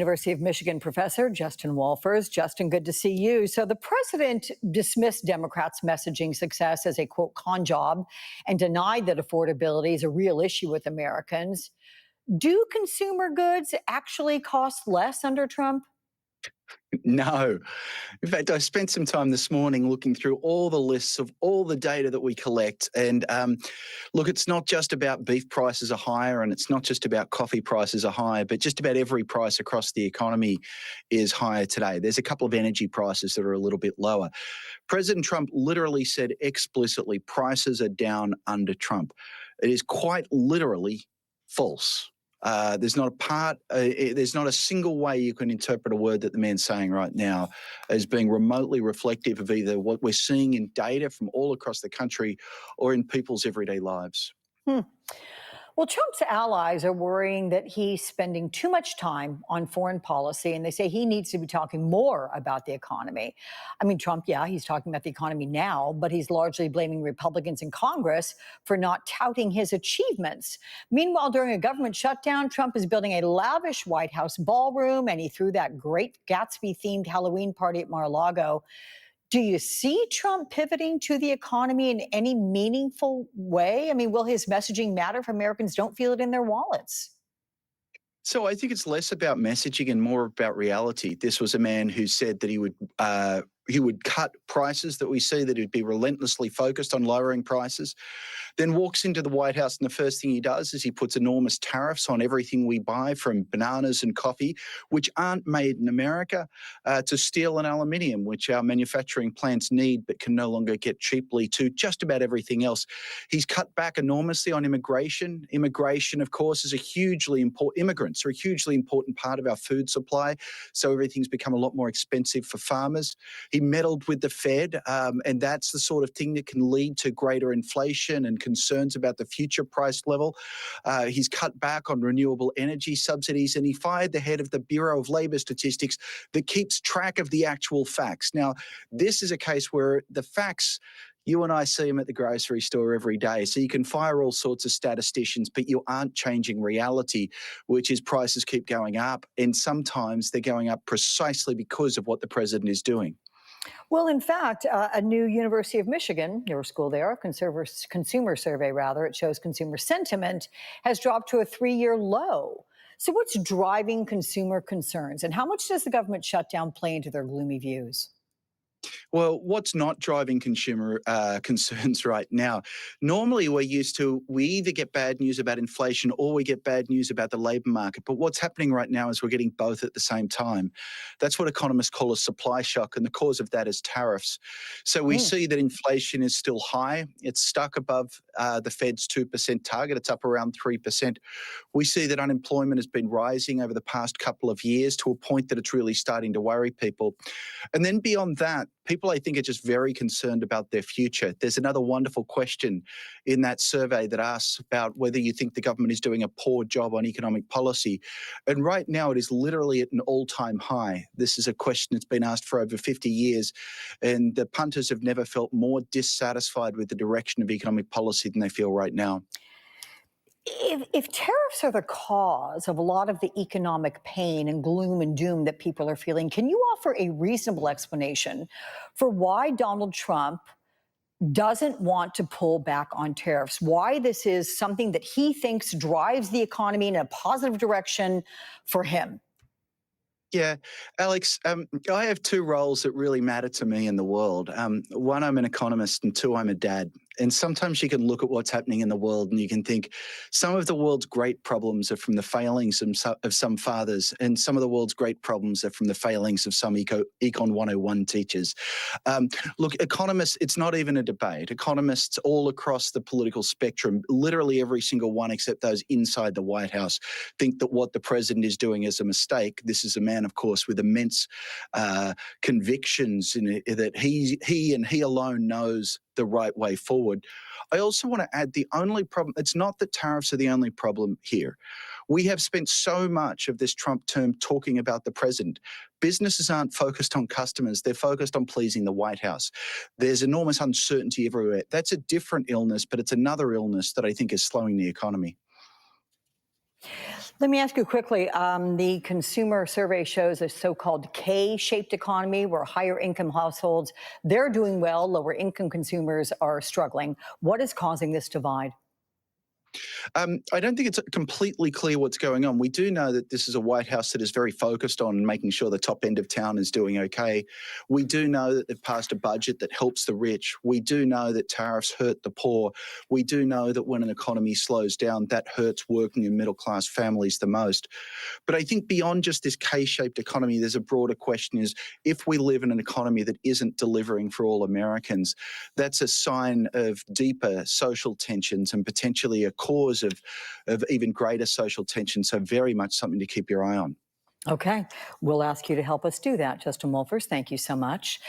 University of Michigan professor Justin Wolfers. Justin, good to see you. So the president dismissed Democrats' messaging success as a, quote, con job and denied that affordability is a real issue with Americans. Do consumer goods actually cost less under Trump? No. In fact, I spent some time this morning looking through all the lists of all the data that we collect. And look, it's not just about beef prices are higher and it's not just about coffee prices are higher, but just about every price across the economy is higher today. There's a couple of energy prices that are a little bit lower. President Trump literally said explicitly prices are down under Trump. It is quite literally false. There's not a single way you can interpret a word that the man's saying right now as being remotely reflective of either what we're seeing in data from all across the country or in people's everyday lives. Well, Trump's allies are worrying that he's spending too much time on foreign policy, and they say he needs to be talking more about the economy. I mean, Trump, yeah, he's talking about the economy now, but he's largely blaming Republicans in Congress for not touting his achievements. Meanwhile, during a government shutdown, Trump is building a lavish White House ballroom, and he threw that great Gatsby-themed Halloween party at Mar-a-Lago. Do you see Trump pivoting to the economy in any meaningful way? I mean, will his messaging matter if Americans don't feel it in their wallets? So I think it's less about messaging and more about reality. This was a man who said that he would cut prices, that we see that he'd be relentlessly focused on lowering prices, then walks into the White House and the first thing he does is he puts enormous tariffs on everything we buy, from bananas and coffee, which aren't made in America, to steel and aluminium, which our manufacturing plants need but can no longer get cheaply, to just about everything else. He's cut back enormously on immigration. Immigration, of course, is a hugely important, immigrants are a hugely important part of our food supply, so everything's become a lot more expensive for farmers. He meddled with the Fed, and that's the sort of thing that can lead to greater inflation and concerns about the future price level. He's cut back on renewable energy subsidies, and he fired the head of the Bureau of Labor Statistics that keeps track of the actual facts. Now, this is a case where the facts, you and I see them at the grocery store every day. So you can fire all sorts of statisticians, but you aren't changing reality, which is prices keep going up. And sometimes they're going up precisely because of what the president is doing. Well, in fact, a new University of Michigan, your school there, consumer survey rather, it shows consumer sentiment has dropped to a 3-year low. So what's driving consumer concerns, and how much does the government shutdown play into their gloomy views? Well, what's not driving consumer concerns right now? Normally, we either get bad news about inflation or we get bad news about the labour market. But what's happening right now is we're getting both at the same time. That's what economists call a supply shock, and the cause of that is tariffs. So we Mm. see that inflation is still high. It's stuck above the Fed's 2% target. It's up around 3%. We see that unemployment has been rising over the past couple of years to a point that it's really starting to worry people. And then beyond that, people, I think, are just very concerned about their future. There's another wonderful question in that survey that asks about whether you think the government is doing a poor job on economic policy. And right now, it is literally at an all-time high. This is a question that's been asked for over 50 years. And the punters have never felt more dissatisfied with the direction of economic policy than they feel right now. If tariffs are the cause of a lot of the economic pain and gloom and doom that people are feeling, can you offer a reasonable explanation for why Donald Trump doesn't want to pull back on tariffs? Why this is something that he thinks drives the economy in a positive direction for him? Yeah, Alex, I have two roles that really matter to me in the world. One, I'm an economist, and two, I'm a dad. And sometimes you can look at what's happening in the world and you can think some of the world's great problems are from the failings of some fathers, and some of the world's great problems are from the failings of some Econ 101 teachers. Look, economists, it's not even a debate. Economists all across the political spectrum, literally every single one except those inside the White House, think that what the president is doing is a mistake. This is a man, of course, with immense convictions in it, that he and he alone knows the right way forward. I also want to add the only problem, it's not that tariffs are the only problem here. We have spent so much of this Trump term talking about the president. Businesses aren't focused on customers, they're focused on pleasing the White House. There's enormous uncertainty everywhere. That's a different illness, but it's another illness that I think is slowing the economy. Let me ask you quickly. The consumer survey shows a so-called K-shaped economy where higher income households, they're doing well, lower income consumers are struggling. What is causing this divide? I don't think it's completely clear what's going on. We do know that this is a White House that is very focused on making sure the top end of town is doing okay. We do know that they've passed a budget that helps the rich. We do know that tariffs hurt the poor. We do know that when an economy slows down, that hurts working and middle class families the most. But I think beyond just this K-shaped economy, there's a broader question: is if we live in an economy that isn't delivering for all Americans, that's a sign of deeper social tensions and potentially a cause of even greater social tension. So very much something to keep your eye on. Okay, we'll ask you to help us do that, Justin Wolfers. Thank you so much.